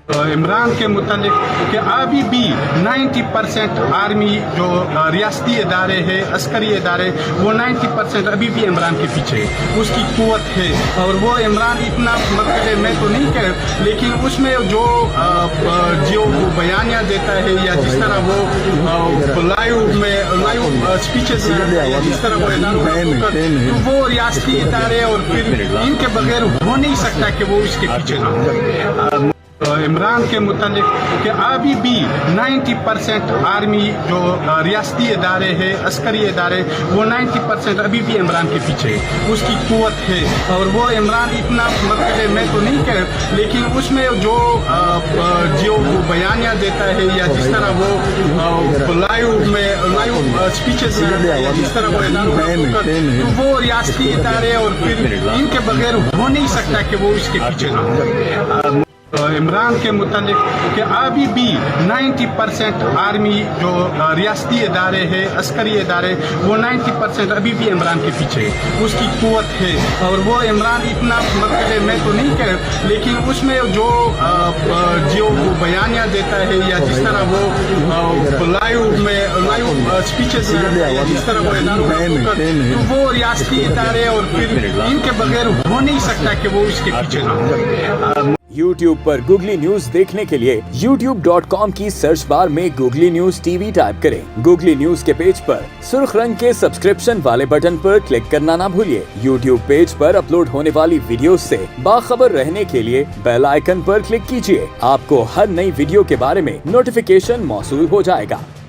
عمران کے متعلق کہ ابھی بھی 90% آرمی جو ریاستی ادارے ہیں عسکری ادارے وہ 90% ابھی بھی عمران کے پیچھے اس کی قوت ہے اور وہ عمران اتنا مطلب میں تو نہیں کہہ لیکن اس میں جو بیانیہ دیتا ہے یا جس طرح وہ لائیو اسپیچز جس طرح وہ اعلان تو وہ ریاستی ادارے اور پھر ان کے بغیر ہو نہیں سکتا کہ وہ اس کے پیچھے نہ عمران کے متعلق کہ ابھی بھی 90% آرمی جو ریاستی ادارے ہیں عسکری ادارے وہ 90% ابھی بھی عمران کے پیچھے اس کی قوت ہے اور وہ عمران اتنا مطلب میں تو نہیں کہہ لیکن اس میں جو بیانیہ دیتا ہے یا جس طرح وہ لائیو اسپیچز جس طرح وہ اعلان تو وہ ریاستی ادارے اور پھر ان کے بغیر ہو نہیں سکتا کہ وہ اس کے پیچھے نہ عمران کے متعلق کہ ابھی بھی 90% آرمی جو ریاستی ادارے ہیں عسکری ادارے وہ 90% ابھی بھی عمران کے پیچھے اس کی قوت ہے اور وہ عمران اتنا مطلب میں تو نہیں کہہ لیکن اس میں جو بیانیہ دیتا ہے یا جس طرح وہ لائیو اسپیچز جس طرح وہ اعلان تو وہ ریاستی ادارے اور پھر ان کے بغیر ہو نہیں سکتا کہ وہ اس کے پیچھے نہ YouTube پر گوگلی نیوز دیکھنے کے لیے youtube.com کی سرچ بار میں googly news T V type کریں۔ گوگلی نیوز کے پیج پر سرخ رنگ کے سبسکرپشن والے بٹن پر کلک کرنا نہ بھولیے۔ YouTube پیج پر اپلوڈ ہونے والی ویڈیوز سے باخبر رہنے کے لیے بیل آئیکن پر کلک کیجیے۔ آپ کو ہر نئی ویڈیو کے بارے میں نوٹیفیکیشن موصول ہو جائے گا۔